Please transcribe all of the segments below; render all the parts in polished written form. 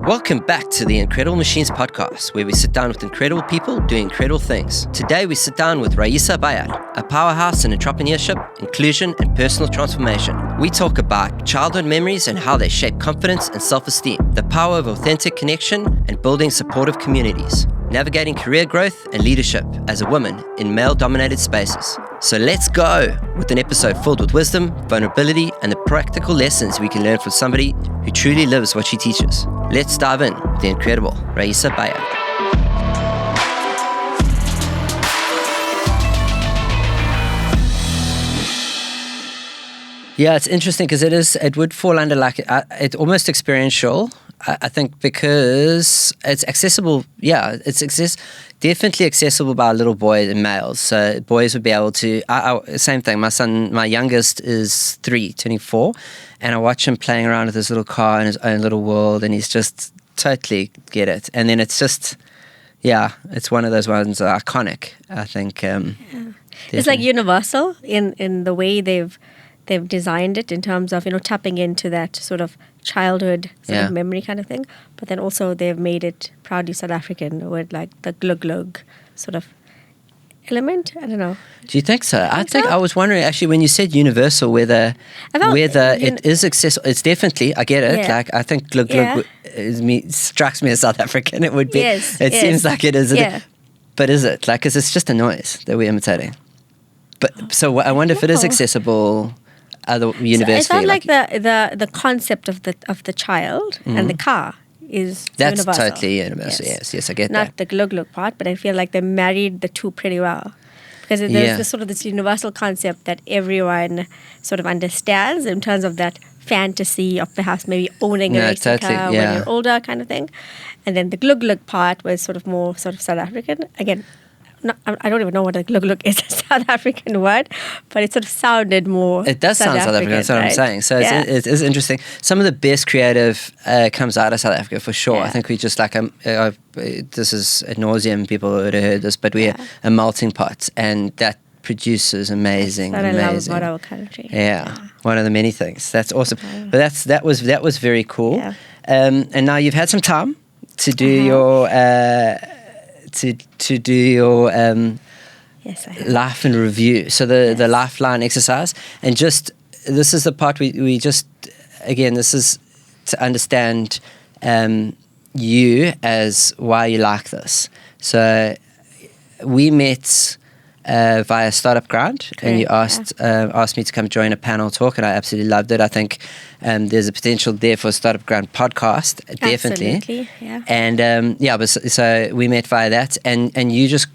Welcome back to the Incredible Machines podcast, where we sit down with incredible people doing incredible things. Today we sit down with Raeesa Bayat, a powerhouse in entrepreneurship, inclusion, and personal transformation. We talk about childhood memories and how they shape confidence and self-esteem, the power of authentic connection, and building supportive communities, navigating career growth and leadership as a woman in male-dominated spaces. So let's go with an episode filled with wisdom, vulnerability, and the practical lessons we can learn from somebody who truly lives what she teaches. Let's dive in with the incredible Raeesa Bayat. Yeah, it's interesting because it would fall under it's almost experiential. I think because it's accessible. Yeah, definitely accessible by little boys and males. So boys would be able to. Same thing. My youngest is 24, and I watch him playing around with his little car in his own little world, and he's just totally get it. And then it's just, it's one of those ones that are iconic. I think. It's like universal in the way they've designed it in terms of, tapping into that sort of childhood sort of memory kind of thing. But then also they've made it proudly South African with like the glug sort of element. I don't know. Do you think so? I was wondering actually when you said universal whether it is accessible. It's definitely, I get it. Yeah. Like I think glug strikes me as South African. It would be. Yes, it seems like it is. Yeah. But is it? Like, is it's just a noise that we're imitating? But so I wonder if it is accessible. Universally, so I felt like the concept of the child and the car is that's universal. Totally universal. Yes, I get Not that. Not the glug part, but I feel like they married the two pretty well because there's this universal concept that everyone sort of understands in terms of that fantasy of perhaps maybe owning a racing car when you're older kind of thing, and then the glug part was sort of more sort of South African again. I don't even know what a glug is a South African word, but it sort of sounded more. It does sound South African. That's what I'm saying. So it is interesting. Some of the best creative comes out of South Africa for sure. I think we just this is ad nauseum. People would have heard this, but we're a melting pot, and that produces amazing. That's what I love about our country. Yeah, one of the many things. That's awesome. But that was very cool. Yeah. And now you've had some time to do your. To do your life in review. So the lifeline exercise, and just this is the part we just again this is to understand you as why you like this. So we met via Startup Grind, and you asked me to come join a panel talk, and I absolutely loved it. I think there's a potential there for a Startup Grind podcast, definitely. Absolutely, yeah. And so we met via that, and you just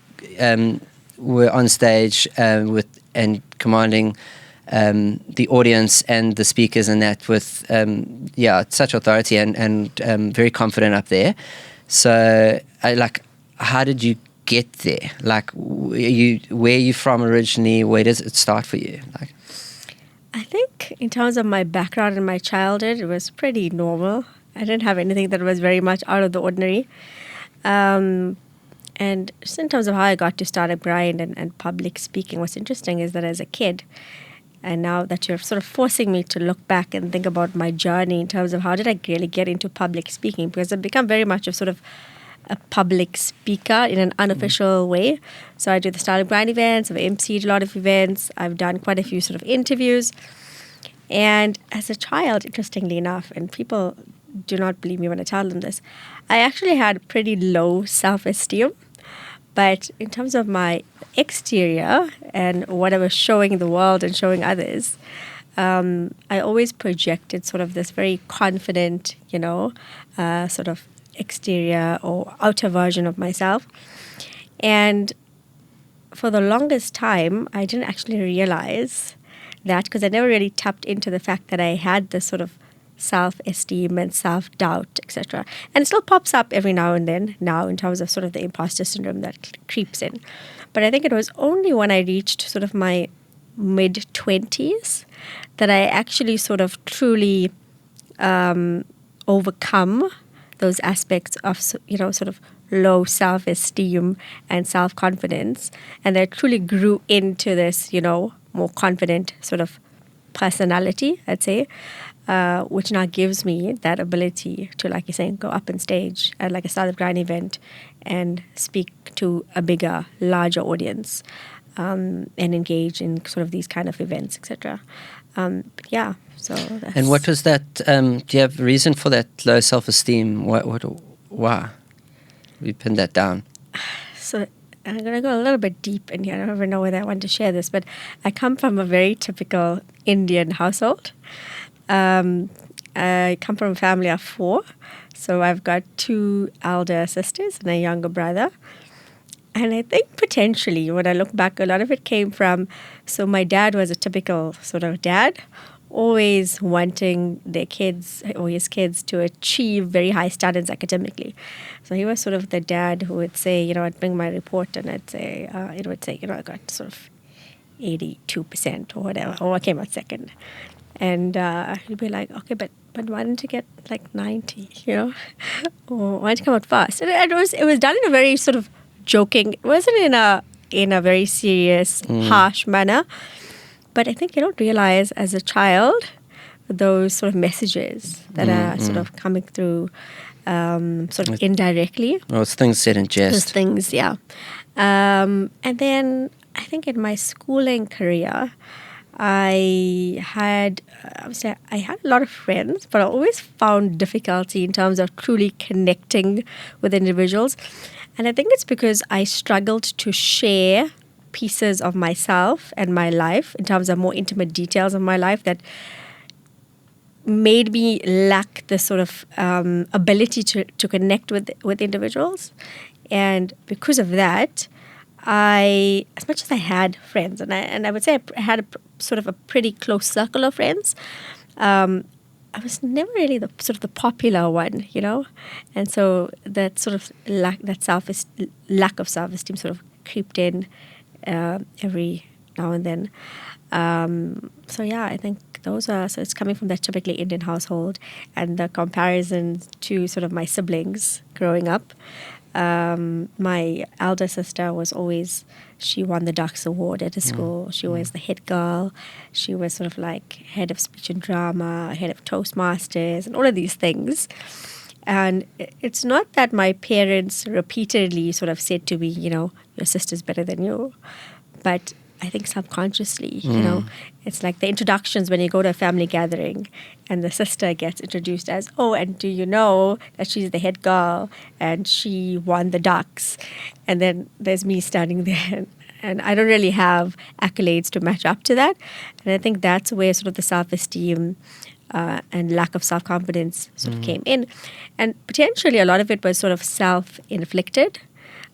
were on stage and commanding the audience and the speakers and that with such authority and very confident up there. So how did you get there? Like, where are you from originally? Where does it start for you? Like, I think in terms of my background in my childhood, it was pretty normal. I didn't have anything that was very much out of the ordinary. And just in terms of how I got to Startup Grind and public speaking, what's interesting is that as a kid, and now that you're sort of forcing me to look back and think about my journey in terms of how did I really get into public speaking, because I've become very much of sort of a public speaker in an unofficial way. So I do the Startup Grind events, I've emceed a lot of events, I've done quite a few sort of interviews. And as a child, interestingly enough, and people do not believe me when I tell them this, I actually had pretty low self-esteem. But in terms of my exterior and what I was showing the world and showing others, I always projected sort of this very confident, sort of exterior or outer version of myself. And for the longest time, I didn't actually realize that because I never really tapped into the fact that I had this sort of self-esteem and self-doubt, etc. And it still pops up every now and then now in terms of sort of the imposter syndrome that creeps in. But I think it was only when I reached sort of my mid-20s that I actually sort of truly overcome those aspects of, sort of low self-esteem and self-confidence. And I truly grew into this, more confident sort of personality, I'd say, which now gives me that ability to, like you're saying, go up on stage at like a Startup Grind event and speak to a bigger, larger audience, and engage in sort of these kind of events, etc. Yeah. So. And what was that? Do you have a reason for that low self-esteem? Why? We pinned that down. So I'm going to go a little bit deep in here. I don't even know whether I want to share this, but I come from a very typical Indian household. I come from a family of 4. So I've got 2 elder sisters and a younger brother. And I think potentially, when I look back, a lot of it came from, so my dad was a typical sort of dad, always wanting their kids or his kids to achieve very high standards academically. So he was sort of the dad who would say, I'd bring my report and I'd say, it would say, I got sort of 82% or whatever, or I came out second. And he'd be like, okay, but why didn't you get like 90, or why didn't you come out fast? And it was done in a very sort of joking, it wasn't in a very serious, harsh manner. But I think you don't realize as a child those sort of messages that are sort of coming through sort of indirectly. Well, it's things said in jest. Those things, yeah. And then I think in my schooling career, I had a lot of friends, but I always found difficulty in terms of truly connecting with individuals. And I think it's because I struggled to share pieces of myself and my life in terms of more intimate details of my life that made me lack the sort of ability to connect with individuals. And because of that, as much as I had friends, and I would say I had sort of a pretty close circle of friends, I was never really the sort of the popular one, and so that sort of lack of self-esteem sort of creeped in every now and then. So yeah, I think so it's coming from that typically Indian household, and the comparison to sort of my siblings growing up. My elder sister was always, she won the Ducks Award at a school. She was the head girl. She was sort of like head of speech and drama, head of Toastmasters, and all of these things. And it's not that my parents repeatedly sort of said to me, your sister's better than you, but I think subconsciously, it's like the introductions when you go to a family gathering and the sister gets introduced as, oh, and do you know that she's the head girl and she won the Ducks? And then there's me standing there and I don't really have accolades to match up to that. And I think that's where sort of the self-esteem and lack of self-confidence sort of came in. And potentially a lot of it was sort of self-inflicted.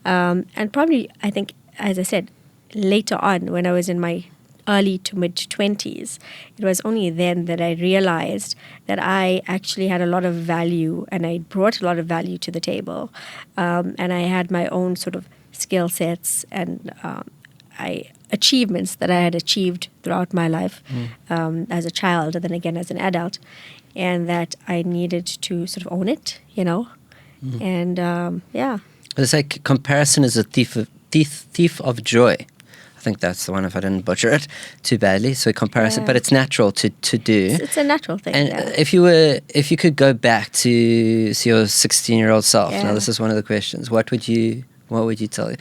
And probably, I think, as I said, later on, when I was in my early to mid-20s, it was only then that I realized that I actually had a lot of value and I brought a lot of value to the table. And I had my own sort of skill sets and achievements that I had achieved throughout my life as a child and then again as an adult, and that I needed to sort of own it, And yeah. It's like comparison is a thief of joy. I think that's the one, if I didn't butcher it too badly. So comparison, but it's natural to do. It's a natural thing. And if you could go back to your 16-year-old self, now this is one of the questions. What would you tell you?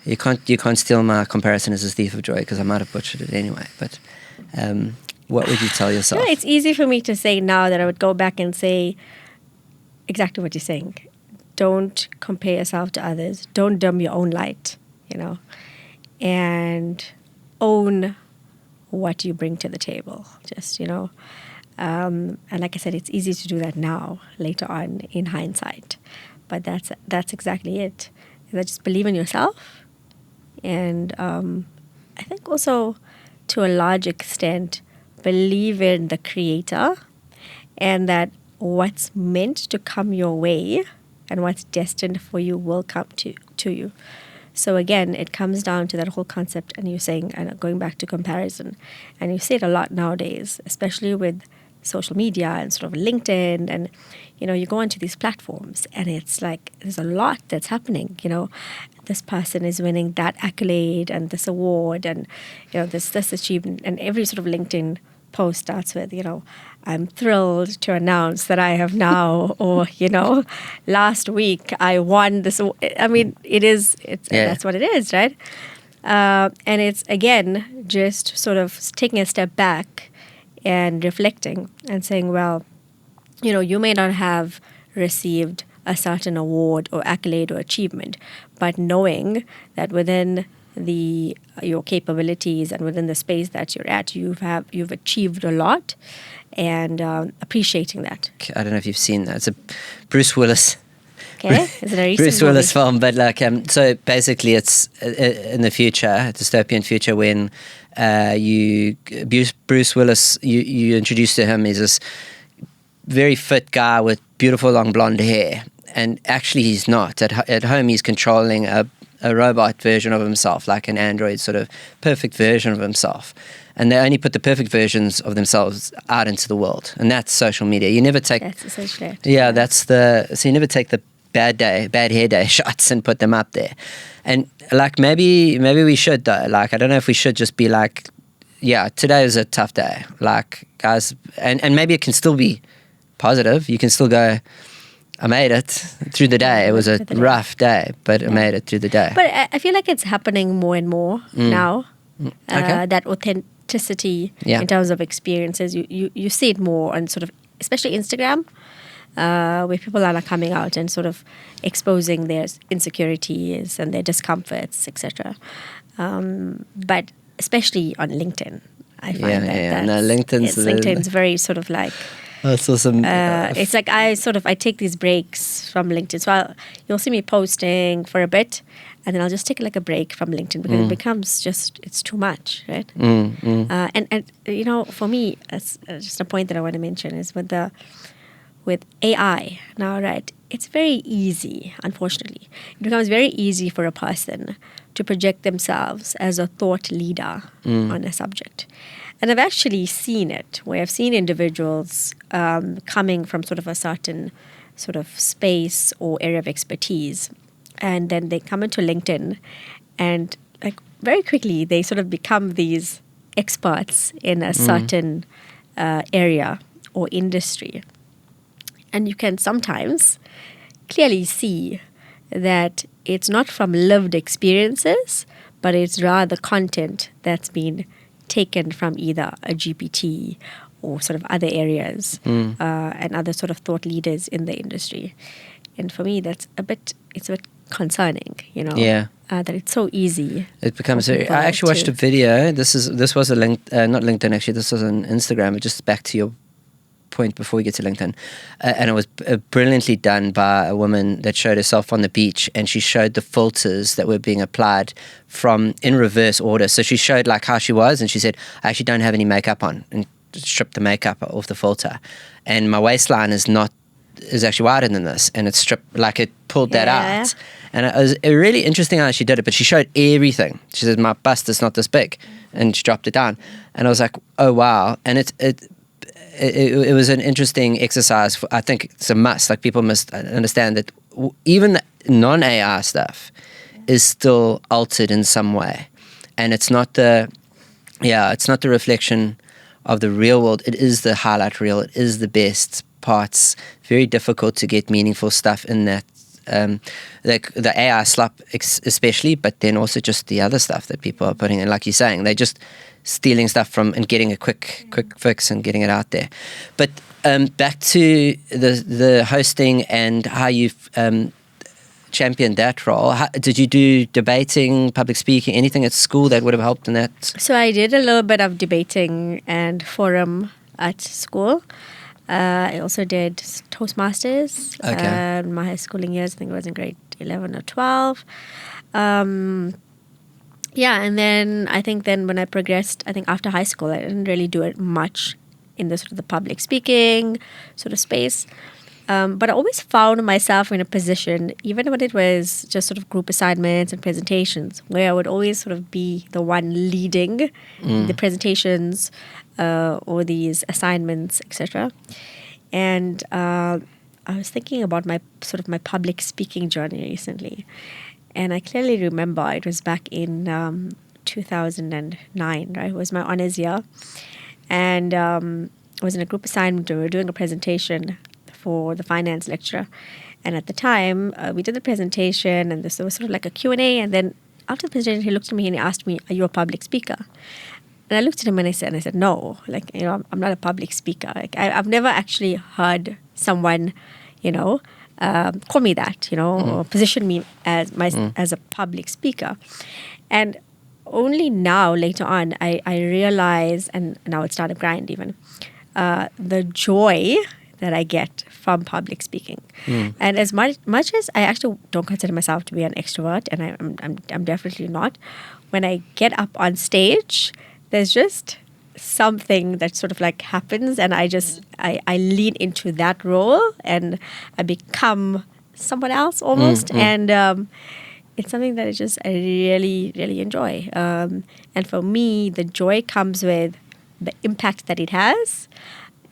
You can't steal my comparison as a thief of joy, because I might have butchered it anyway. But what would you tell yourself? Yeah, it's easy for me to say now that I would go back and say exactly what you're saying. Don't compare yourself to others. Don't dim your own light, and own what you bring to the table. Just, and like I said, it's easy to do that now, later on in hindsight. But that's exactly it. That just believe in yourself. And I think also, to a large extent, believe in the creator, and that what's meant to come your way and what's destined for you will come to you. So again, it comes down to that whole concept, and you're saying, and going back to comparison, and you see it a lot nowadays, especially with social media and sort of LinkedIn, and you go onto these platforms and it's like there's a lot that's happening. This person is winning that accolade and this award and this achievement, and every sort of LinkedIn post starts with, I'm thrilled to announce that I have now, or, last week I won this. I mean, that's what it is, right? And it's, again, just sort of taking a step back and reflecting and saying, well, you may not have received a certain award or accolade or achievement, but knowing that within your capabilities and within the space that you're at, you've achieved a lot, and appreciating that. I don't know if you've seen that. It's a Bruce Willis. Okay, is it a recent Bruce Willis film? But so basically, it's in the future, a dystopian future, when Bruce Willis, you introduced to him, is this very fit guy with beautiful long blonde hair, and actually he's not. At home, he's controlling a robot version of himself, like an android sort of perfect version of himself. And they only put the perfect versions of themselves out into the world, and that's social media. You never take. That's essentially it. Yeah, so you never take the bad hair day shots and put them up there. And like maybe we should though. Like I don't know if we should just be like, yeah, today is a tough day. Like guys, and maybe it can still be positive. You can still go, I made it through the day. It was a rough day, but I made it through the day. But I feel like it's happening more and more now. Okay. That authenticity in terms of experiences, you see it more on sort of, especially Instagram, where people are like coming out and sort of exposing their insecurities and their discomforts, etc. But especially on LinkedIn, I find LinkedIn's very sort of like. That's awesome. It's like I take these breaks from LinkedIn. So you'll see me posting for a bit, and then I'll just take like a break from LinkedIn because it becomes it's too much, right? And for me, that's just a point that I want to mention is with AI now, right? It's very easy, unfortunately. It becomes very easy for a person to project themselves as a thought leader on a subject. And I've actually seen it, where I've seen individuals coming from sort of a certain sort of space or area of expertise, and then they come into LinkedIn, and like very quickly they sort of become these experts in a certain area or industry. And you can sometimes clearly see that it's not from lived experiences, but it's rather content that's been taken from either a GPT or sort of other areas and other sort of thought leaders in the industry. And for me, it's a bit concerning, that it's so easy. It becomes I actually watched a video. This was a link, not LinkedIn actually. This was on Instagram. But just back to your point before we get to LinkedIn, and it was brilliantly done by a woman that showed herself on the beach, and she showed the filters that were being applied in reverse order. So she showed like how she was, and she said, I actually don't have any makeup on, and stripped the makeup off the filter, and my waistline is actually wider than this, and it's stripped, like it pulled that out. And it was really interesting how she did it, but she showed everything. She said, my bust is not this big, and she dropped it down, and I was like, oh wow. And it was an interesting exercise. I think it's a must. Like people must understand that even the non-AI stuff is still altered in some way, and it's not the reflection of the real world. It is the highlight reel. It is the best parts. Very difficult to get meaningful stuff in that. Like the AI slop especially, but then also just the other stuff that people are putting in. Like you're saying, they're just stealing stuff from and getting a quick fix and getting it out there. But back to the hosting and how you've championed that role. Did you do debating, public speaking, anything at school that would have helped in that? So I did a little bit of debating and forum at school. I also did Toastmasters in my high schooling years. I think it was in grade 11 or 12. And then I think when I progressed, I think after high school, I didn't really do it much in the sort of the public speaking sort of space. But I always found myself in a position, even when it was just sort of group assignments and presentations, where I would always sort of be the one leading the presentations or these assignments, etc. And I was thinking about my public speaking journey recently. And I clearly remember it was back in 2009, right? It was my honors year. And I was in a group assignment. We were doing a presentation for the finance lecturer. And at the time, we did the presentation, and this was sort of like a Q&A. And then after the presentation, he looked at me and he asked me, "Are you a public speaker?" And I looked at him and I said, "No, like, I'm not a public speaker. Like, I've never actually heard someone, call me that, or position me as a public speaker." And only now, later on, I realize, and now it's Startup Grind even, the joy that I get from public speaking. And as much as I actually don't consider myself to be an extrovert, and I'm definitely not, when I get up on stage, there's just something that sort of like happens, and I lean into that role and I become someone else almost. And it's something that I really, really enjoy. And for me, the joy comes with the impact that it has.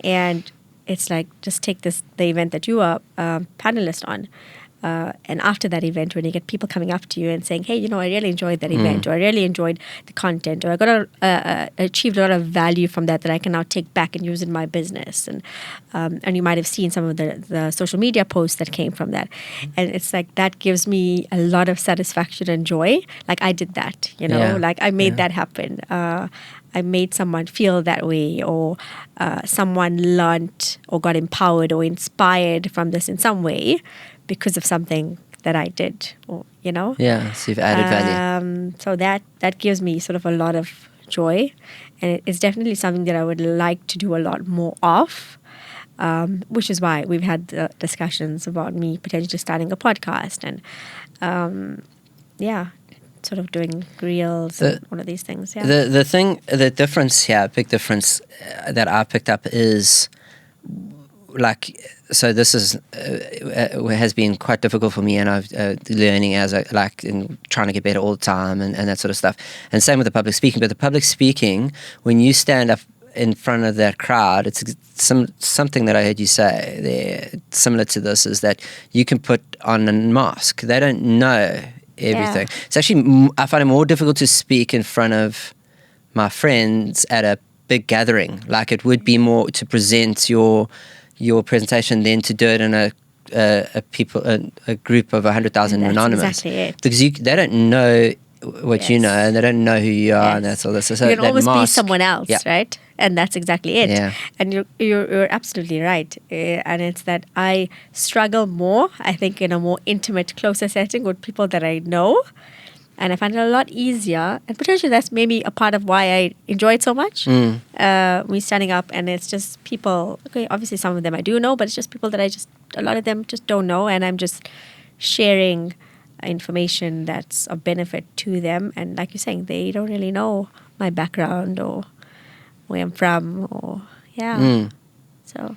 And it's like, just take the event that you are a panelist on. And after that event, when you get people coming up to you and saying, "Hey, I really enjoyed that event," or "I really enjoyed the content," or "I achieved a lot of value from that I can now take back and use in my business." And you might have seen some of the social media posts that came from that. And it's like, that gives me a lot of satisfaction and joy. Like, I did that, like I made that happen. I made someone feel that way, or someone learned or got empowered or inspired from this in some way because of something that I did, or Yeah, so you've added value. So that gives me sort of a lot of joy, and it's definitely something that I would like to do a lot more of, which is why we've had the discussions about me potentially starting a podcast and sort of doing reels and all of these things. Yeah. The difference here, big difference that I picked up is, like, so this is has been quite difficult for me, and I've learning as I like, and trying to get better all the time, and that sort of stuff. And same with the public speaking. But the public speaking, when you stand up in front of that crowd, it's something that I heard you say there, similar to this, is that you can put on a mask. They don't know everything. Yeah. It's actually, I find it more difficult to speak in front of my friends at a big gathering. Like, it would be more to present your presentation than to do it in a group of 100,000 anonymous. Exactly it. Because they don't know what you know, and they don't know who you are, and that's all this. So you can almost be someone else, yeah. right? And that's exactly it. Yeah. And you're absolutely right. And it's that I struggle more, I think, in a more intimate, closer setting with people that I know. And I find it a lot easier. And potentially that's maybe a part of why I enjoy it so much. Me standing up, and it's just people, okay, obviously some of them I do know, but it's just people that a lot of them just don't know. And I'm just sharing information that's of benefit to them. And like you're saying, they don't really know my background or where I'm from, or so.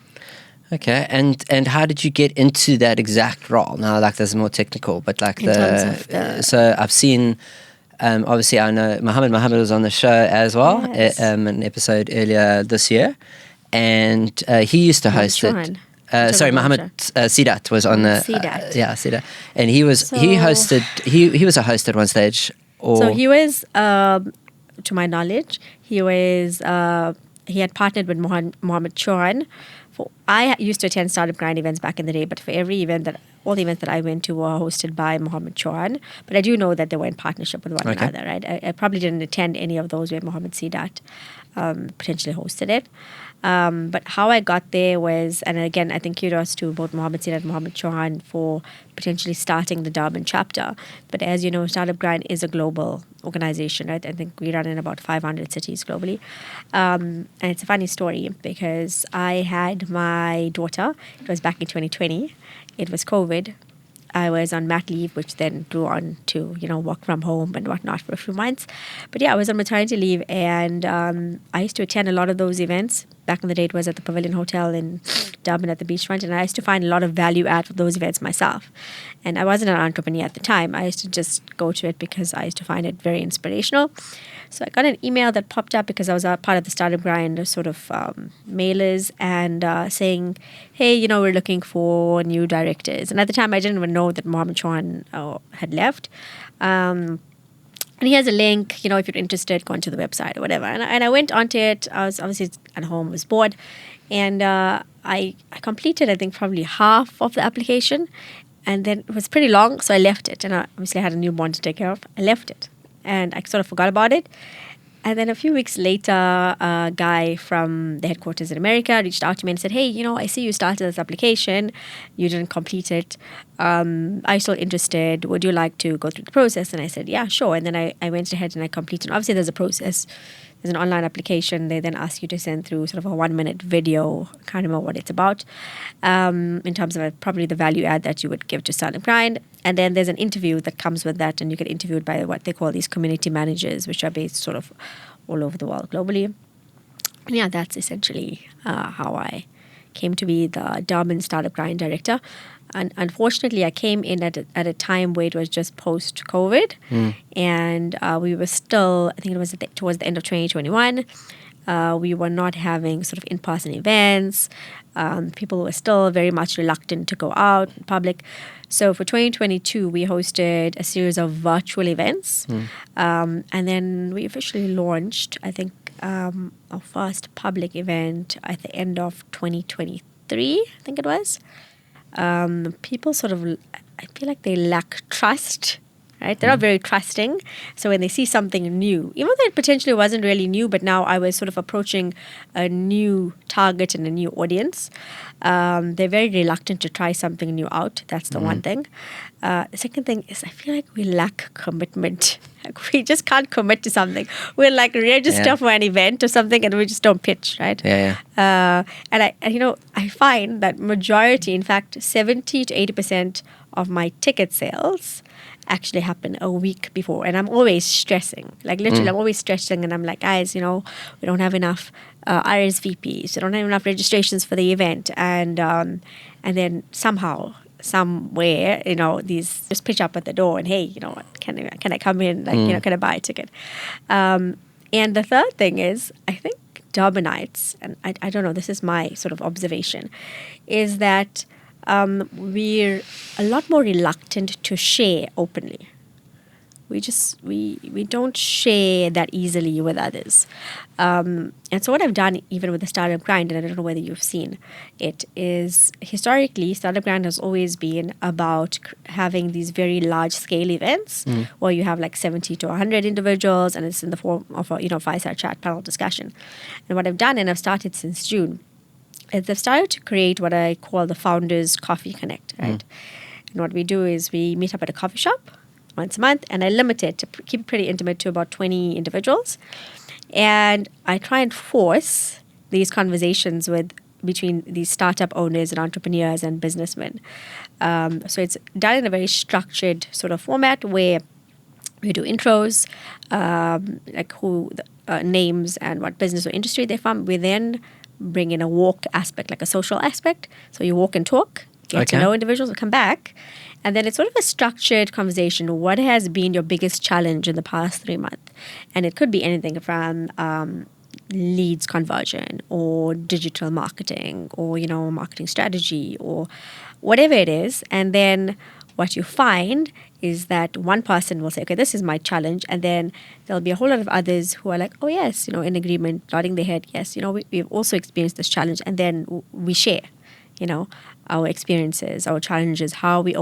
Okay, and how did you get into that exact role? Now, like, that's more technical, but like so I've seen, obviously I know Mohammed was on the show as well, yes. An episode earlier this year, and he used to host it. Mohammed Sidat was on the Sidat, and he was a host at one stage. So he was, to my knowledge, he had partnered with Mohammed Chauhan. I used to attend Startup Grind events back in the day, but for all the events that I went to were hosted by Mohammed Chauhan. But I do know that they were in partnership with one another, right? I probably didn't attend any of those where Mohammed Sidat potentially hosted it. But how I got there was, and again, I think kudos to both Mohammed Sidat and Mohammed Chauhan for potentially starting the Durban chapter. But as you know, Startup Grind is a global organization, right? I think we run in about 500 cities globally. And it's a funny story because I had my daughter, it was back in 2020, it was COVID. I was on mat leave, which then grew on to, work from home and whatnot for a few months. But yeah, I was on maternity leave, and I used to attend a lot of those events. Back in the day, it was at the Pavilion Hotel in Durban at the beachfront, and I used to find a lot of value add for those events myself. And I wasn't an entrepreneur at the time. I used to just go to it because I used to find it very inspirational. So I got an email that popped up because I was a part of the Startup Grind sort of mailers, and saying, hey, we're looking for new directors. And at the time, I didn't even know that Mohammed Chauhan had left. And here's a link, you know, if you're interested, go onto the website or whatever. And I went onto it. I was obviously at home, was bored. And I completed, I think, probably half of the application. And then it was pretty long, so I left it. And I obviously had a newborn to take care of. I left it. And I sort of forgot about it. And then a few weeks later, a guy from the headquarters in America reached out to me and said, hey, you know, I see you started this application. You didn't complete it. Are you still interested? Would you like to go through the process? And I said, yeah, sure. And then I went ahead and I completed. Obviously, there's a process. There's an online application. They then ask you to send through sort of a 1-minute video. I can't remember what it's about in terms of probably the value add that you would give to Startup Grind. And then there's an interview that comes with that, and you get interviewed by what they call these community managers, which are based sort of all over the world globally. And yeah, that's essentially how I came to be the Durban Startup Grind director. And unfortunately, I came in at a time where it was just post-COVID. And we were still, I think it was towards the end of 2021. We were not having sort of in-person events. People were still very much reluctant to go out in public. So for 2022, we hosted a series of virtual events. And then we officially launched, I think, our first public event at the end of 2023, I think it was. People sort of, I feel like they lack trust, right? They're not very trusting. So when they see something new, even though it potentially wasn't really new, but now I was sort of approaching a new target and a new audience, they're very reluctant to try something new out. That's the one thing. The second thing is I feel like we lack commitment. Like we just can't commit to something. We're like register for an event or something and we just don't pitch, right? And I find that majority, in fact, 70 to 80% of my ticket sales actually happen a week before. And I'm always stressing, like literally I'm always stressing, and I'm like, guys, you know, we don't have enough RSVPs. We don't have enough registrations for the event. And then somehow, somewhere, you know, these just pitch up at the door and, hey, you know what, can I come in? Like, you know, can I buy a ticket? And the third thing is, I think Durbanites, and I don't know, this is my sort of observation, is that we're a lot more reluctant to share openly. We don't share that easily with others. And so what I've done, even with the Startup Grind, and I don't know whether you've seen it, is historically Startup Grind has always been about having these very large-scale events where you have like 70 to 100 individuals, and it's in the form of a fireside chat panel discussion. And what I've done, and I've started since June, is I've started to create what I call the Founders Coffee Connect, right? And what we do is we meet up at a coffee shop once a month, and I limit it to keep it pretty intimate to about 20 individuals. And I try and force these conversations between these startup owners and entrepreneurs and businessmen. So it's done in a very structured sort of format where we do intros, like who names and what business or industry they're from. We then bring in a walk aspect, like a social aspect. So you walk and talk, get to know individuals, and come back. And then it's sort of a structured conversation. What has been your biggest challenge in the past 3 months? And it could be anything from leads conversion or digital marketing or, you know, marketing strategy or whatever it is. And then what you find is that one person will say, okay, this is my challenge. And then there'll be a whole lot of others who are like, oh, yes, you know, in agreement, nodding their head. Yes, you know, we've also experienced this challenge. And then we share, you know, our experiences, our challenges, how we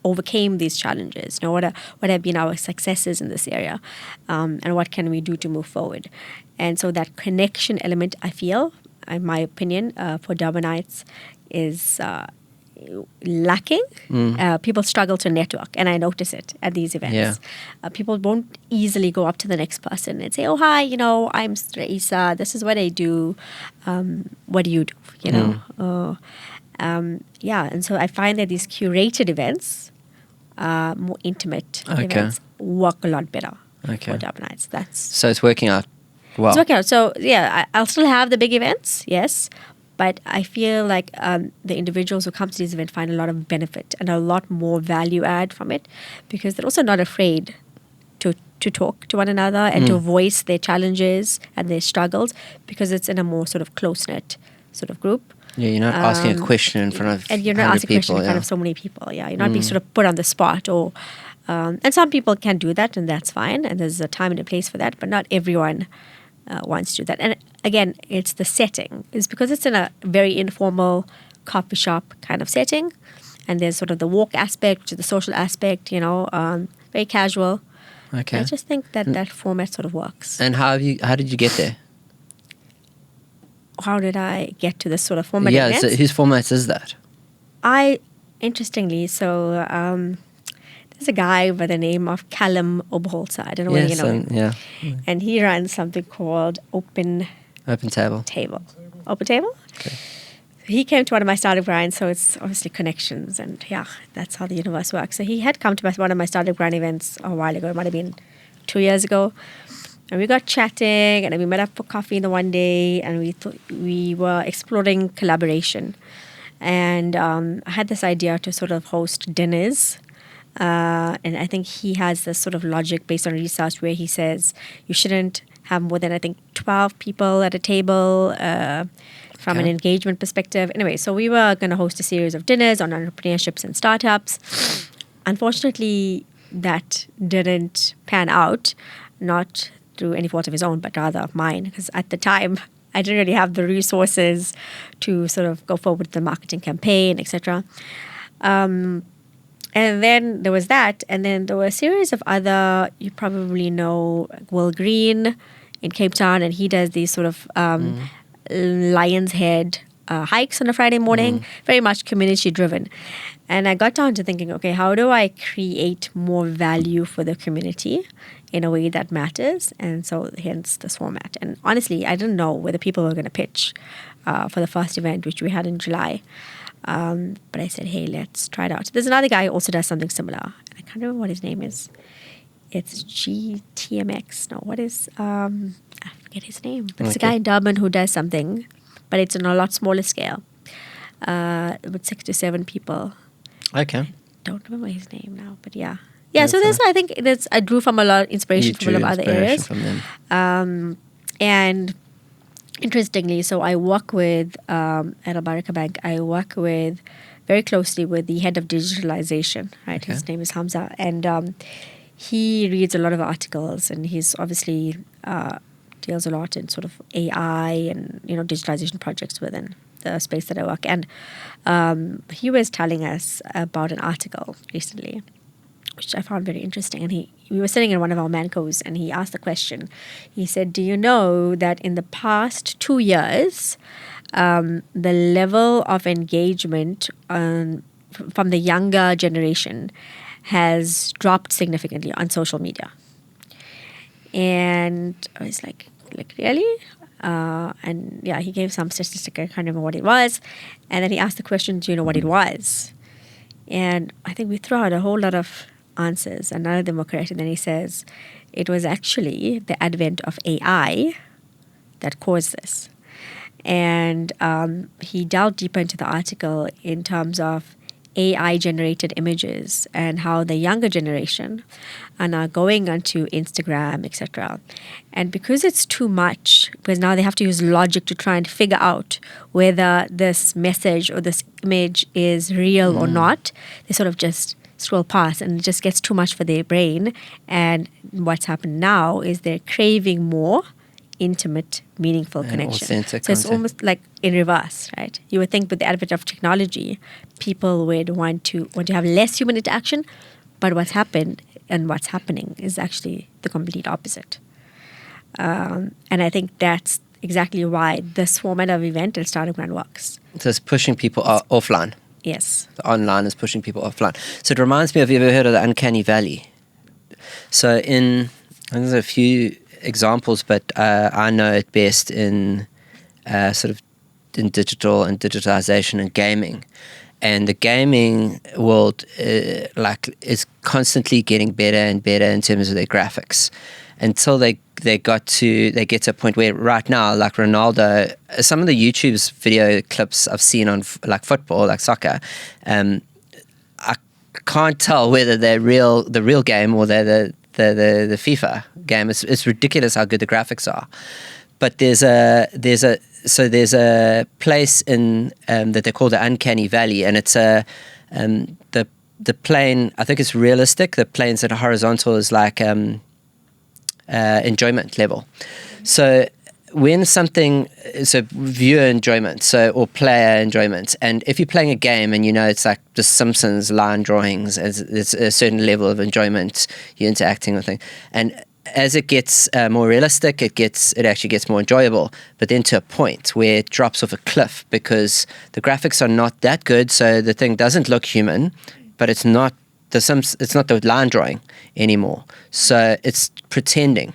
overcame these challenges, you know, what have been our successes in this area, and what can we do to move forward. And so that connection element, I feel, in my opinion, for Durbanites is lacking. People struggle to network, and I notice it at these events. People won't easily go up to the next person and say, oh, hi, you know, I'm Raeesa, this is what I do, what do you do, you know? And so I find that these curated events, more intimate events, work a lot better for Durbanites. So it's working out well. It's working out. So yeah, I'll still have the big events, yes, but I feel like the individuals who come to these events find a lot of benefit and a lot more value add from it, because they're also not afraid to talk to one another and to voice their challenges and their struggles, because it's in a more sort of close-knit sort of group. Yeah, you're not asking a question in front of and you're not asking a question in front of so many people. Yeah, you're not being sort of put on the spot or And some people can do that, and that's fine. And there's a time and a place for that, but not everyone wants to do that. And again, it's the setting. It's because it's in a very informal coffee shop kind of setting. And there's sort of the walk aspect, which is the social aspect, very casual. Okay. I just think that format sort of works. And how did you get there? How did I get to this sort of format? Yeah, so whose format is that? Interestingly, there's a guy by the name of Callum Oberholzer. I don't know whether you know him. Yeah. And he runs something called Open Table. Open Table? Okay. He came to one of my startup grinds, so it's obviously connections, and yeah, that's how the universe works. So he had come to one of my startup grind events a while ago. It might have been 2 years ago, and we got chatting, and then we met up for coffee in the one day, and we were exploring collaboration, and I had this idea to sort of host dinners, and I think he has this sort of logic based on research where he says you shouldn't have more than 12 people at a table. From an engagement perspective. Anyway, so we were going to host a series of dinners on entrepreneurships and startups. Unfortunately, that didn't pan out, not through any fault of his own, but rather of mine, because at the time, I didn't really have the resources to sort of go forward with the marketing campaign, etc. And then there was that, and then there were a series of other, you probably know Will Green in Cape Town, and he does these sort of Lion's Head hikes on a Friday morning, very much community driven. And I got down to thinking, okay, how do I create more value for the community in a way that matters? And so hence this format. And honestly, I didn't know whether people were going to pitch for the first event, which we had in July. But I said, hey, let's try it out. There's another guy who also does something similar. I can't remember what his name is. It's GTMX. No, what is... I forget his name. But it's a guy in Durban who does something, but it's on a lot smaller scale, with 6 to 7 people. Okay. I don't remember his name now, but yeah. Yeah, so I drew from a lot of inspiration from a lot of other areas. From them. And interestingly, so I work with, at Al Baraka Bank, I work with very closely with the head of digitalization, right? Okay. His name is Hamza. And he reads a lot of articles, and he's obviously deals a lot in sort of AI and digitalization projects within the space that I work. And he was telling us about an article recently, which I found very interesting. And we were sitting in one of our mancos, and he asked the question. He said, "Do you know that in the past 2 years, the level of engagement from the younger generation has dropped significantly on social media?" And I was like really? And yeah, he gave some statistic. I can't remember what it was. And then he asked the question, do you know what it was? And I think we threw out a whole lot of answers, and none of them were correct. And then he says, it was actually the advent of AI that caused this. And he delved deeper into the article in terms of AI-generated images and how the younger generation are now going onto Instagram, etc. And because it's too much, because now they have to use logic to try and figure out whether this message or this image is real or not, they sort of just scroll past, and it just gets too much for their brain. And what's happened now is they're craving more intimate, meaningful connection. Authentic so it's almost like in reverse, right? You would think with the advent of technology, people would want to have less human interaction, but what's happened and what's happening is actually the complete opposite. And I think that's exactly why this format of event and Startup Grind works. So it's pushing people offline. Yes. The online is pushing people offline. So it reminds me of, have you ever heard of the uncanny valley? So there's a few examples, but I know it best in sort of in digital and digitalization and gaming. And the gaming world is constantly getting better and better in terms of their graphics, until they get to a point where right now, like Ronaldo, some of the YouTube's video clips I've seen on like football, like soccer, I can't tell whether they're the real game or they're the FIFA game. It's ridiculous how good the graphics are. But there's a place in that they call the uncanny valley, and it's the the plane, I think it's realistic. The planes that are horizontal is like enjoyment level. So when something, so viewer enjoyment, or player enjoyment, and if you're playing a game and it's like the Simpsons line drawings, it's a certain level of enjoyment, you're interacting with things, and as it gets more realistic, it actually gets more enjoyable, but then to a point where it drops off a cliff because the graphics are not that good, so the thing doesn't look human, but it's not the line drawing anymore, so it's pretending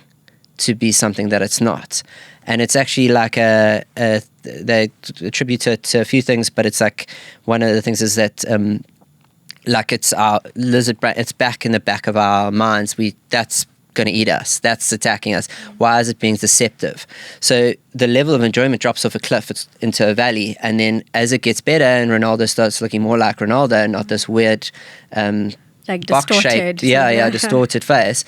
to be something that it's not. And it's actually like they attribute it to a few things, but it's like one of the things is that like it's our lizard brain, it's back in the back of our minds. That's going to eat us. That's attacking us. Why is it being deceptive? So the level of enjoyment drops off a cliff into a valley, and then as it gets better and Ronaldo starts looking more like Ronaldo and not this weird like box-shaped, distorted face.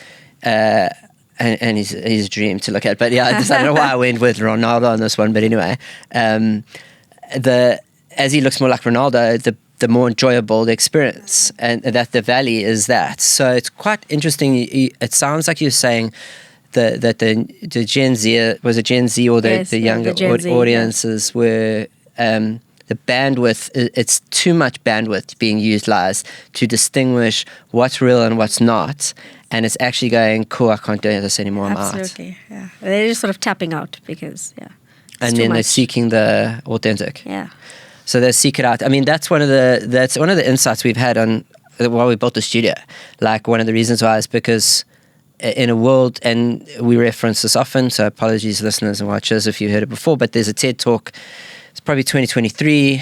And he's a dream to look at. But I don't know why I went with Ronaldo on this one. But anyway, as he looks more like Ronaldo, the more enjoyable the experience, and that the valley is that. So it's quite interesting. It sounds like you're saying that the Gen Z, was it Gen Z or the younger audiences were... the bandwidth, it's too much bandwidth being utilized to distinguish what's real and what's not. And it's actually going, cool, I can't do this anymore. Absolutely, yeah. They're just sort of tapping out because, and then they're seeking the authentic. Yeah. So they seek it out. I mean, that's one of the insights we've had on while we built the studio. Like one of the reasons why is because in a world, and we reference this often, so apologies listeners and watchers if you heard it before, but there's a TED Talk, it's probably 2023,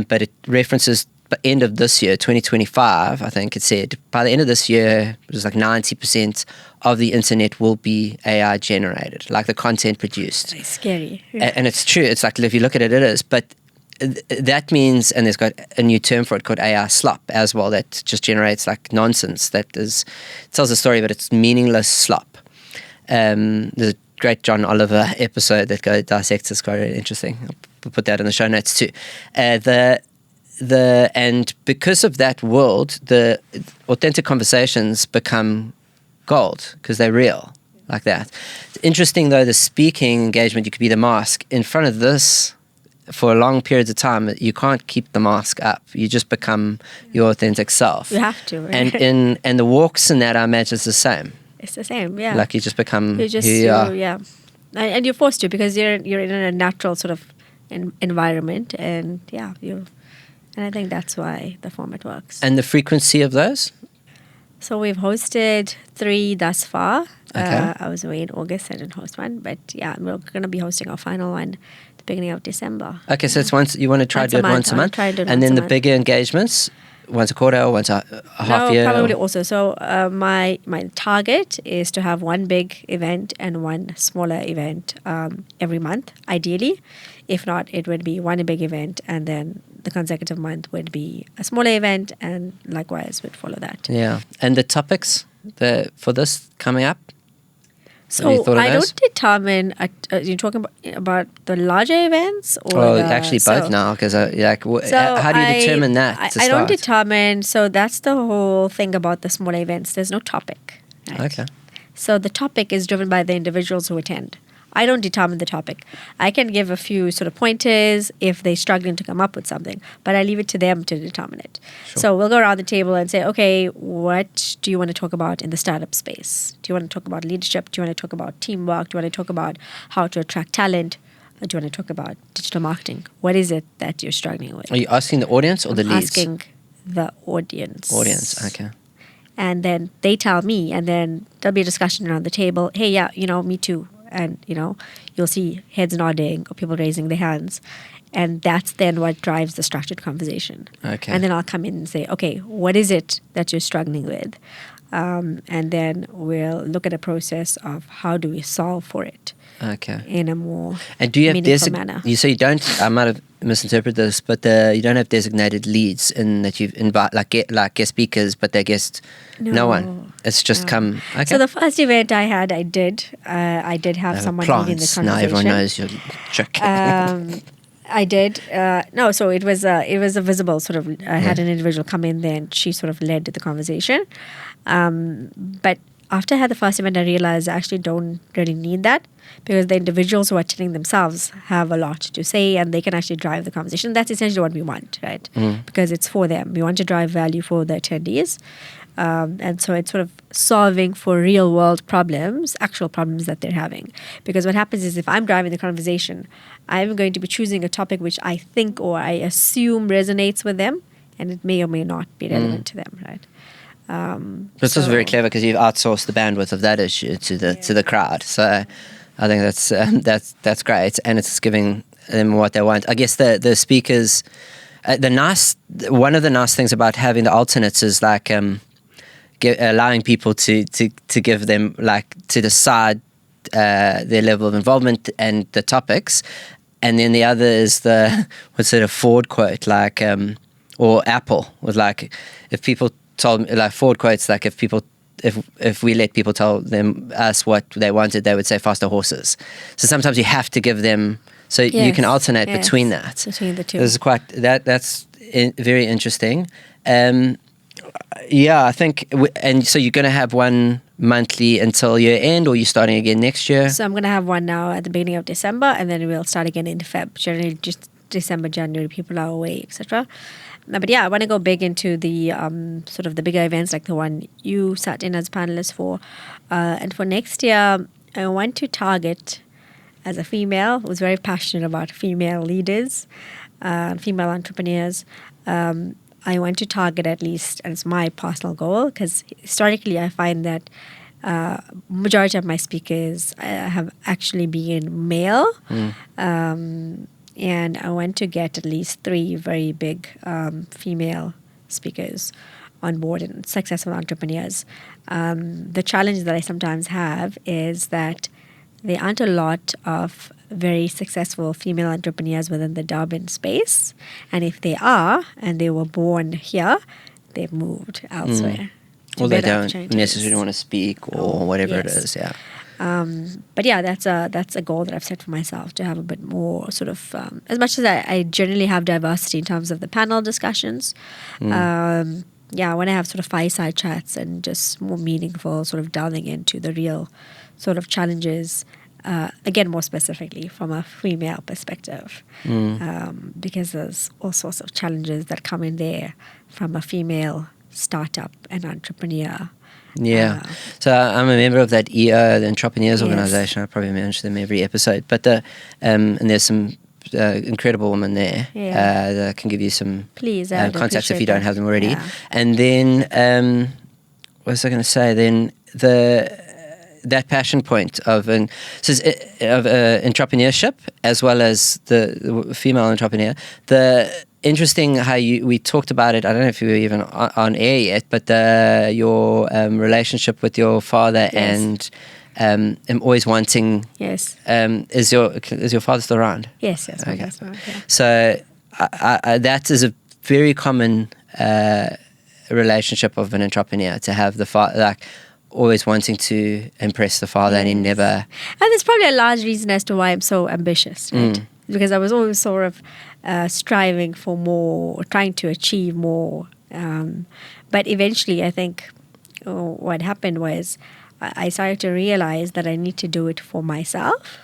but it references the end of this year, 2025, I think it said, by the end of this year, it was like 90% of the internet will be AI generated, like the content produced. It's scary. And it's true. It's like, if you look at it, it is. But that means, and there's got a new term for it called AI slop as well, that just generates like nonsense. It tells a story, but it's meaningless slop. There's a great John Oliver episode that dissects this, quite interesting. We'll put that in the show notes too. And because of that world, the authentic conversations become gold because they're real, like that. It's interesting though, the speaking engagement, you could be the mask in front of this for long periods of time. You can't keep the mask up. You just become your authentic self. You have to, right? And the walks in that, I imagine, is the same. It's the same, yeah. Like you just become who you are. Yeah, and you're forced to because you're in a natural sort of environment, and and I think that's why the format works. And the frequency of those? So we've hosted 3 thus far. Okay. I was away in August, I didn't host one, but we're going to be hosting our final one at the beginning of December. Okay, so it's you want to try to do it once a month? And then the bigger engagements, once a quarter or once a half year? No, probably also. So my target is to have one big event and one smaller event every month, ideally. If not, it would be one big event and then the consecutive month would be a smaller event, and likewise would follow that. Yeah. And the topics for this coming up? So I don't determine, you're talking about the larger events? Or actually both now, because how do you determine that? I don't determine, so that's the whole thing about the smaller events. There's no topic. Right? Okay. So the topic is driven by the individuals who attend. I don't determine the topic. I can give a few sort of pointers if they're struggling to come up with something, but I leave it to them to determine it. Sure. So we'll go around the table and say, okay, what do you want to talk about in the startup space? Do you want to talk about leadership? Do you want to talk about teamwork? Do you want to talk about how to attract talent? Or do you want to talk about digital marketing? What is it that you're struggling with? Are you asking the audience or the leads? Asking the audience. Audience, okay. And then they tell me, and then there'll be a discussion around the table. Hey, me too. And, you'll see heads nodding or people raising their hands. And that's then what drives the structured conversation. Okay. And then I'll come in and say, okay, what is it that you're struggling with? And then we'll look at a process of how do we solve for it. Okay. In a more and do you have meaningful manner. So you don't, I might have misinterpreted this, but you don't have designated leads in that you've invited, like guest speakers, but they're no one. It's just come. Okay. So the first event I did have someone leading the conversation. Now everyone knows your trick. I did. No, so it was a visible sort of. I had an individual come in there, and she sort of led the conversation. But after I had the first event, I realized I actually don't really need that, because the individuals who are attending themselves have a lot to say, and they can actually drive the conversation. That's essentially what we want, right? Because it's for them. We want to drive value for the attendees. And so it's sort of solving for real world problems, actual problems that they're having. Because what happens is, if I'm driving the conversation, I'm going to be choosing a topic which I think or I assume resonates with them, and it may or may not be relevant to them, right? It's also very clever, because you've outsourced the bandwidth of that issue to the crowd. So I think that's great, and it's giving them what they want. I guess the speakers, one of the nice things about having the alternates is like allowing people to give them, like, to decide their level of involvement and the topics. And then the other is the what's it, a Ford quote, like or Apple was like, if people told me, like, Ford quotes, like, if we let people tell us what they wanted, they would say faster horses. So sometimes you have to give them, so you can alternate between that. Between the two. This is that's very interesting. I think, and so you're going to have one monthly until year end, or you're starting again next year? So I'm going to have one now at the beginning of December, and then we'll start again in Feb. Generally, just December, January, people are away, etc. But I want to go big into the sort of the bigger events, like the one you sat in as a panelist for. And for next year, I want to target, as a female who's very passionate about female leaders, female entrepreneurs, I want to target at least, and it's my personal goal, because historically I find that majority of my speakers have actually been male. And I want to get at least 3 very big female speakers on board, and successful entrepreneurs. The challenge that I sometimes have is that there aren't a lot of very successful female entrepreneurs within the Durban space. And if they are, and they were born here, they've moved elsewhere. Well, they don't necessarily want to speak or whatever it is, But that's a goal that I've set for myself, to have a bit more sort of, as much as I generally have diversity in terms of the panel discussions, I want to have sort of fireside chats and just more meaningful, sort of delving into the real sort of challenges, again, more specifically from a female perspective, because there's all sorts of challenges that come in there from a female startup and entrepreneur. So I'm a member of that EO, the Entrepreneurs Organization. I probably mention them every episode, but and there's some incredible women there that can give you some contacts if you don't have them already. And then what was I going to say? Then that passion point of entrepreneurship, as well as the female entrepreneur. The interesting how we talked about it. I don't know if you were even on air yet, but your relationship with your father and am always wanting. Yes. Is your father still around? Yes. Okay. So that is a very common relationship of an entrepreneur, to have the father, like, always wanting to impress the father, and he never. And there's probably a large reason as to why I'm so ambitious, right? Because I was always sort of striving for more, or trying to achieve more. But eventually, I think what happened was I started to realize that I need to do it for myself,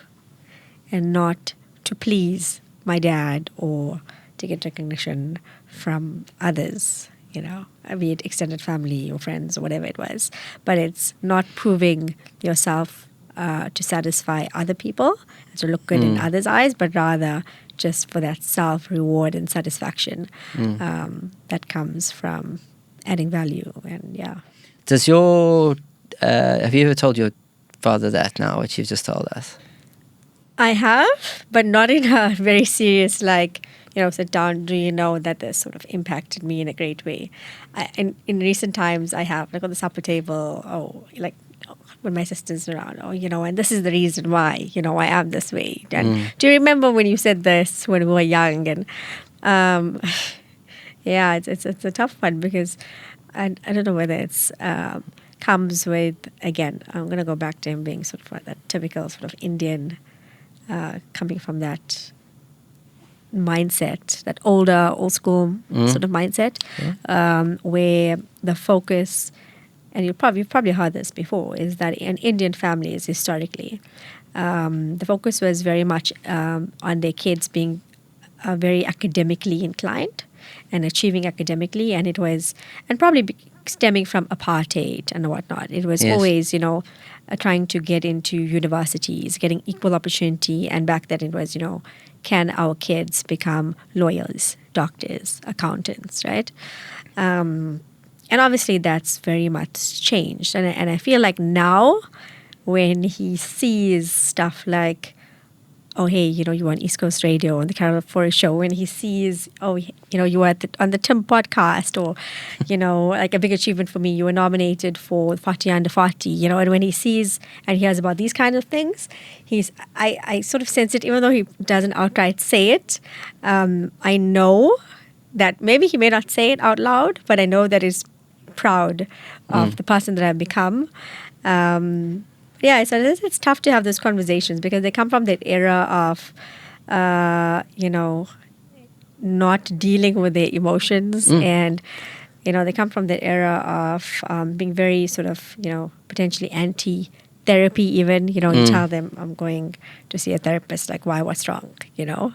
and not to please my dad or to get recognition from others. Be it extended family or friends or whatever it was. But it's not proving yourself to satisfy other people, to look good in others' eyes, but rather just for that self-reward and satisfaction that comes from adding value. And Does have you ever told your father that now, what you've just told us? I have, but not in a very serious, sit down, do you know that this sort of impacted me in a great way? In recent times, I have, on the supper table, when my sister's around, and this is the reason why, I am this way. And do you remember when you said this when we were young? And it's a tough one, because I don't know whether it's comes with, again, I'm going to go back to him being sort of that typical sort of Indian, coming from that mindset, that old school sort of mindset, where the focus, and you've probably heard this before, is that in Indian families historically, the focus was very much on their kids being very academically inclined and achieving academically, and probably stemming from apartheid and whatnot. It was always, trying to get into universities, getting equal opportunity, and back then it was, can our kids become lawyers, doctors, accountants, right? And obviously that's very much changed. And I feel like now when he sees stuff like, oh, hey, you were on East Coast Radio on the Carol Forest show, when he sees, oh, you were on the Tim podcast, or, like a big achievement for me, you were nominated for 40 Under 40, and when he sees and hears about these kind of things, I sort of sense it, even though he doesn't outright say it. I know that maybe he may not say it out loud, but I know that he's proud of the person that I've become. Yeah, so it's tough to have those conversations because they come from that era of, not dealing with their emotions. And, they come from that era of being very sort of, potentially anti-therapy even. You tell them, I'm going to see a therapist, like, why, what's wrong, I mean,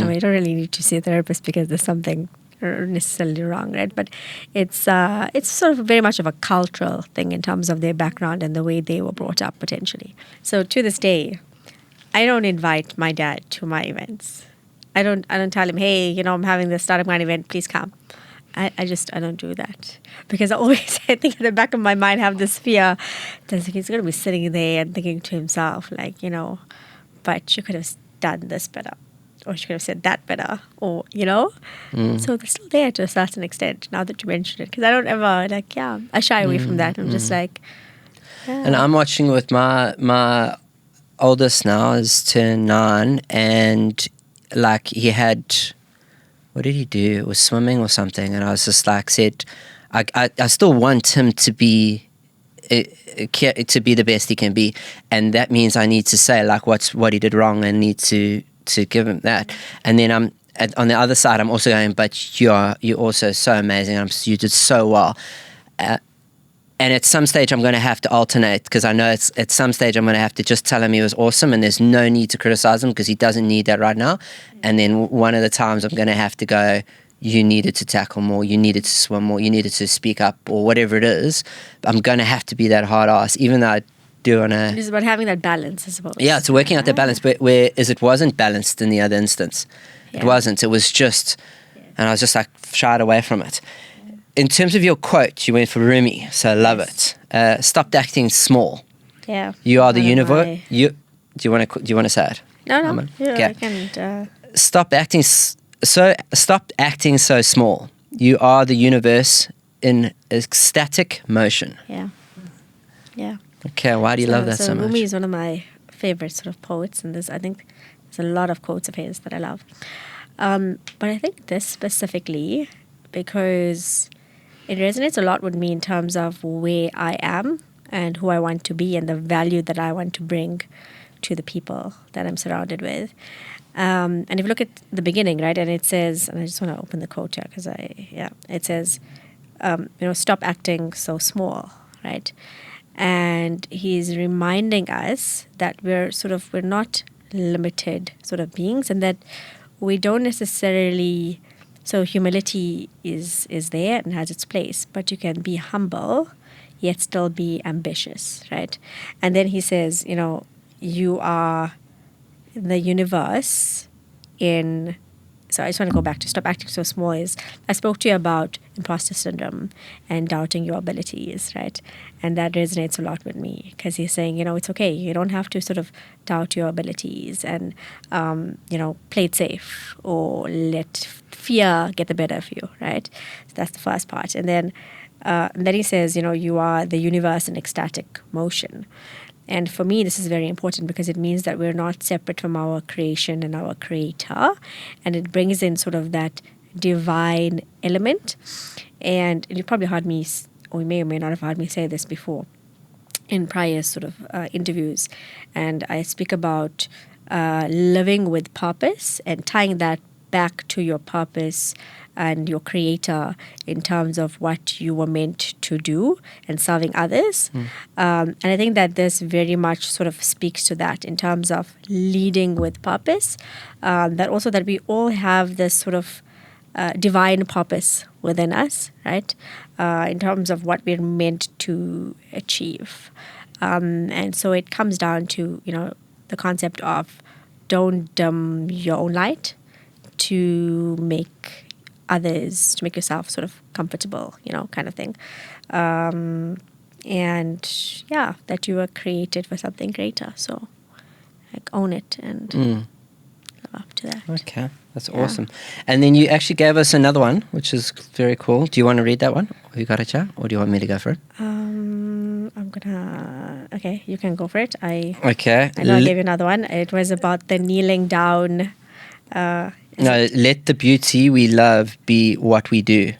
you don't really need to see a therapist because there's something necessarily wrong, right? But it's sort of very much of a cultural thing in terms of their background and the way they were brought up potentially. So to this day, I don't invite my dad to my events. I don't tell him, hey, I'm having this Startup Grind event, please come. I don't do that because I think in the back of my mind have this fear that he's going to be sitting there and thinking to himself, like, but you could have done this better. Or she could have said that better, or, So they're still there to a certain extent, now that you mention it. Because I don't ever, I shy away from that. I'm just like, yeah. And I'm watching with my oldest now is turned 9, and, like, he had, what did he do? It was swimming or something. And I was just like, I still want him to be the best he can be. And that means I need to say, like, what he did wrong, and need to give him that. And then on the other side, I'm also going, but you're also so amazing. You did so well. And at some stage, I'm going to have to alternate, because I know at some stage, I'm going to have to just tell him he was awesome and there's no need to criticize him because he doesn't need that right now. And then one of the times I'm going to have to go, you needed to tackle more, you needed to swim more, you needed to speak up, or whatever it is. I'm going to have to be that hard ass, even though it's about having that balance, I suppose. Yeah, it's working out that balance, but whereas it wasn't balanced in the other instance. Yeah. It wasn't. It was just, and I was just like shied away from it. In terms of your quote, you went for Rumi, so I love it. Stopped acting small. Yeah. You are the universe. Do you want to say it? No. Yeah, I can. Stop acting so small. You are the universe in ecstatic motion. Yeah. Yeah. Okay, why do you love that so much? Rumi is one of my favorite sort of poets, and I think there's a lot of quotes of his that I love. But I think this specifically, because it resonates a lot with me in terms of where I am and who I want to be and the value that I want to bring to the people that I'm surrounded with. And if you look at the beginning, right, and it says, and I just want to open the quote here because it says, stop acting so small, right? And he's reminding us that we're not limited sort of beings, and that we don't necessarily, so humility is there and has its place, but you can be humble yet still be ambitious, right? And then he says, you are the universe in... So I just want to go back to stop acting so small. I spoke to you about imposter syndrome and doubting your abilities, right? And that resonates a lot with me because he's saying, it's okay. You don't have to sort of doubt your abilities and, play it safe or let fear get the better of you, right? So that's the first part. And then he says, you are the universe in ecstatic motion. And for me, this is very important because it means that we're not separate from our creation and our creator. And it brings in sort of that divine element. And you probably heard me, or you may or may not have heard me say this before in prior sort of interviews. And I speak about living with purpose and tying that back to your purpose and your creator in terms of what you were meant to do and serving others. And I think that this very much sort of speaks to that in terms of leading with purpose. That also that we all have this sort of divine purpose within us, right? In terms of what we're meant to achieve. And so it comes down to, the concept of don't dim your own light to make yourself sort of comfortable, kind of thing. And yeah, that you were created for something greater. So like own it and live up to that. Okay, that's awesome. And then you actually gave us another one, which is very cool. Do you want to read that one? Have you got it, Cha? Or do you want me to go for it? Okay, you can go for it. Okay. I know I gave you another one. It was about the kneeling down. Let the beauty we love be what we do.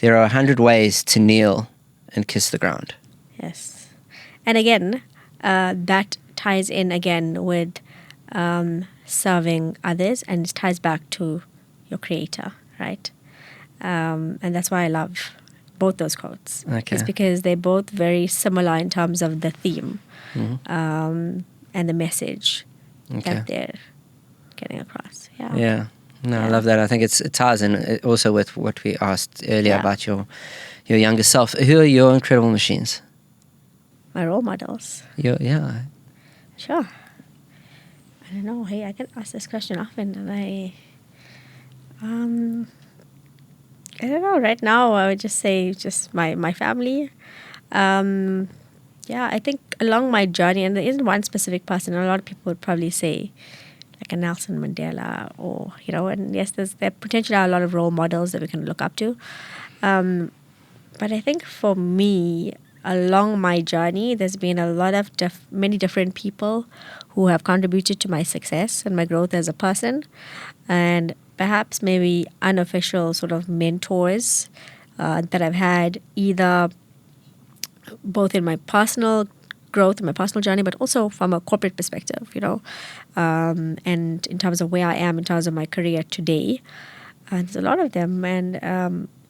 There are 100 ways to kneel and kiss the ground. Yes. And again, that ties in again with serving others, and it ties back to your creator, right? And that's why I love both those quotes. Okay. It's because they're both very similar in terms of the theme and the message that they're getting across. Yeah. No, I love that. I think it ties in also with what we asked earlier about your younger self. Who are your incredible machines? My role models. Yeah. Sure. I don't know. Hey, I get asked this question often, and I don't know. Right now, I would just say just my family. I think along my journey, and there isn't one specific person. A lot of people would probably say like a Nelson Mandela, or and yes, there potentially are a lot of role models that we can look up to. But I think for me, along my journey, there's been a lot of many different people who have contributed to my success and my growth as a person, and perhaps maybe unofficial sort of mentors that I've had, either both in my personal growth and my personal journey, but also from a corporate perspective, and in terms of where I am in terms of my career today. And there's a lot of them, and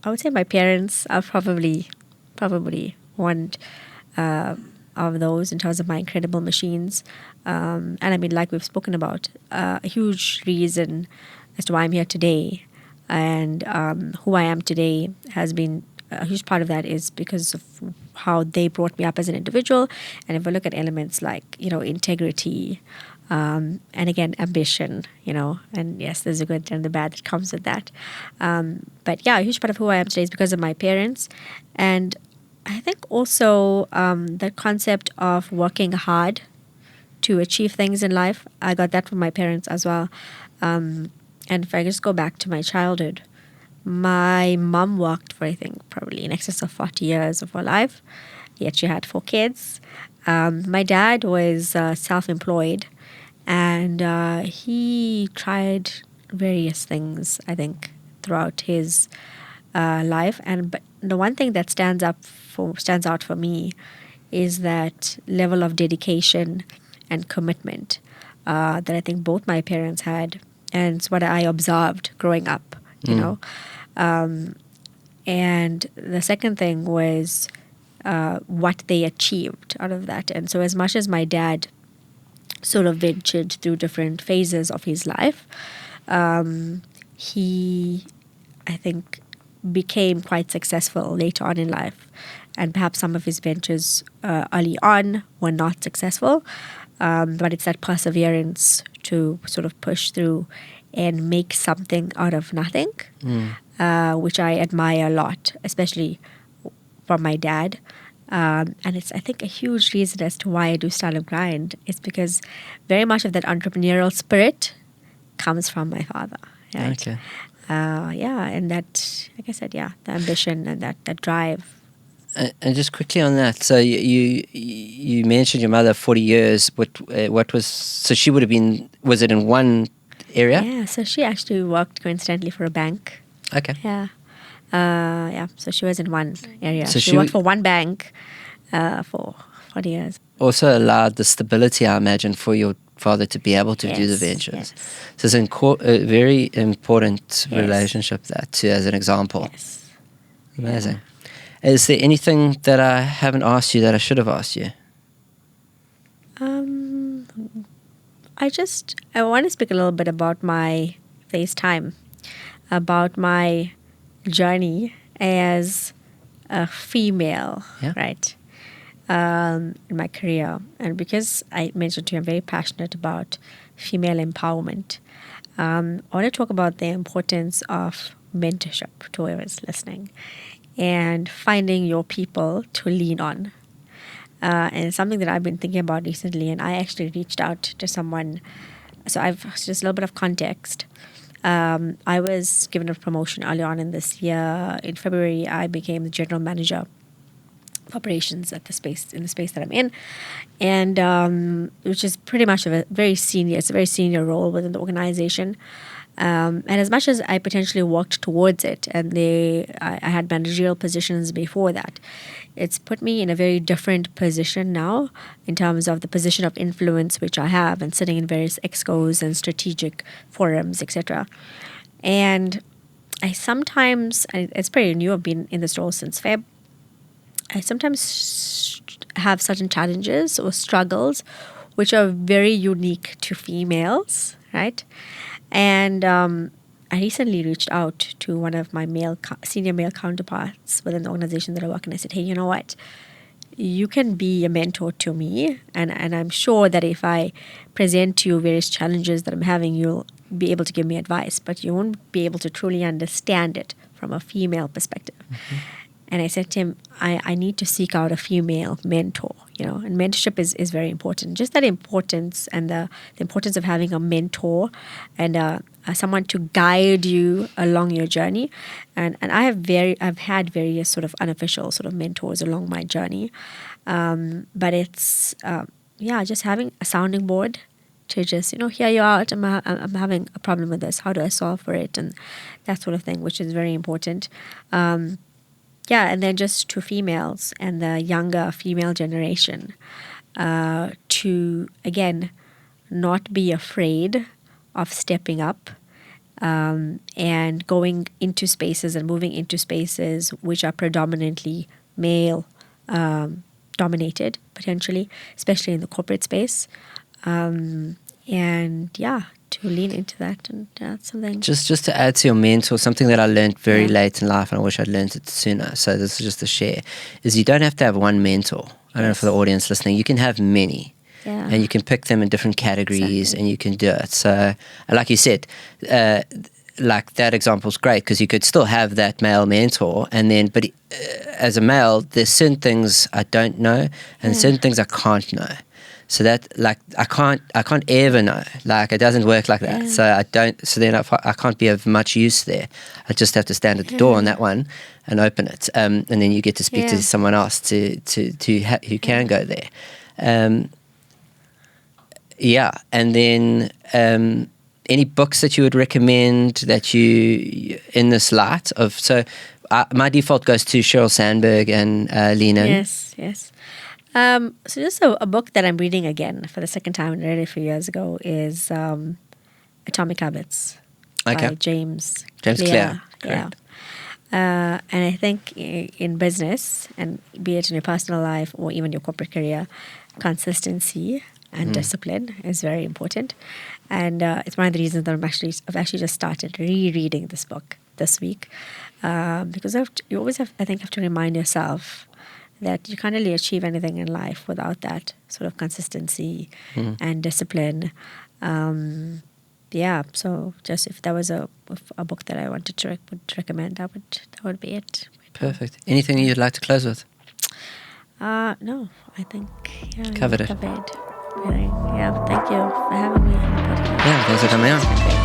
I would say my parents are probably one of those in terms of my incredible machines. And I mean, like we've spoken about, a huge reason as to why I'm here today and who I am today has been a huge part of that is because of how they brought me up as an individual. And if we look at elements like, integrity, and again, ambition, and yes, there's a good and the bad that comes with that. But yeah, a huge part of who I am today is because of my parents. And I think also the concept of working hard to achieve things in life, I got that from my parents as well. And if I just go back to my childhood, my mom worked for, I think, probably in excess of 40 years of her life, yet she had 4 kids. My dad was self-employed, and he tried various things, I think, throughout his life. But the one thing that stands out for me is that level of dedication and commitment that I think both my parents had, and it's what I observed growing up, and the second thing was what they achieved out of that. And so as much as my dad sort of ventured through different phases of his life, he, I think, became quite successful later on in life. And perhaps some of his ventures early on were not successful, but it's that perseverance to sort of push through and make something out of nothing, which I admire a lot, especially from my dad. And it's, I think, a huge reason as to why I do Startup Grind. It's because very much of that entrepreneurial spirit comes from my father. Right? Okay. And that, like I said, the ambition and that drive. And just quickly on that, so you mentioned your mother 40 years. What was, so she would have been, was it in one area? Yeah, so she actually worked coincidentally for a bank. Okay. Yeah. So she was in one area. So she worked for one bank for 40 years. Also allowed the stability, I imagine, for father to be able to do the Yes, ventures. yes. So it's a very important Yes. relationship, that too, as an example. Yes. Amazing. Is there anything that I haven't asked you that I should have asked you? I want to speak a little bit about my FaceTime, about my journey as a female, Yeah. right? In my career. And because I mentioned to you, I'm very passionate about female empowerment. I want to talk about the importance of mentorship to whoever's listening and finding your people to lean on. And it's something that I've been thinking about recently. And I actually reached out to someone. So I've just a little bit of context. I was given a promotion early on in this year. In February, I became the general manager of operations in the space that I'm in, and which is pretty much it's a very senior role within the organization. And as much as I potentially worked towards it, and I had managerial positions before that, it's put me in a very different position now in terms of the position of influence which I have, and sitting in various excos and strategic forums, etc. And it's pretty new, I've been in this role since Feb. I sometimes have certain challenges or struggles which are very unique to females, right? And I recently reached out to one of my senior male counterparts within the organization that I work in. I said, hey, you know what? You can be a mentor to me, and I'm sure that if I present to you various challenges that I'm having, you'll be able to give me advice, but you won't be able to truly understand it from a female perspective. Mm-hmm. And I said to him, I need to seek out a female mentor, and mentorship is very important. Just that importance, and the importance of having a mentor and someone to guide you along your journey. And I've had various sort of unofficial sort of mentors along my journey. But it's, just having a sounding board to just, hear you out. I'm having a problem with this. How do I solve for it? And that sort of thing, which is very important. And then just to females and the younger female generation, to, again, not be afraid of stepping up and going into spaces and moving into spaces which are predominantly male dominated, potentially, especially in the corporate space. To lean into that, and that's something. Just to add to your mentor, something that I learned very late in life, and I wish I'd learned it sooner. So this is just a share: is you don't have to have one mentor. I don't know, for the audience listening, you can have many, and you can pick them in different categories, and you can do it. So, like you said, like that example is great because you could still have that male mentor, but as a male, there's certain things I don't know, and certain things I can't know. So that, like, I can't ever know. Like, it doesn't work like that. So I don't. So then I can't be of much use there. I just have to stand at the door on that one and open it. And then you get to speak to someone else who can go there. And then any books that you would recommend that you in this light of. So my default goes to Sheryl Sandberg and Lean In. Yes. So just a book that I'm reading again for the second time, and read it a few years ago, is Atomic Habits by James Clear. Correct. And I think in business, and be it in your personal life or even your corporate career, consistency and discipline is very important. And it's one of the reasons that I've actually just started rereading this book this week, because you always have to remind yourself that you can't really achieve anything in life without that sort of consistency and discipline. So just if there was a book that I wanted to recommend, that would be it. Perfect. Anything you'd like to close with? No, I think covered it. Thank you for having me on the podcast. Yeah, thanks for coming on.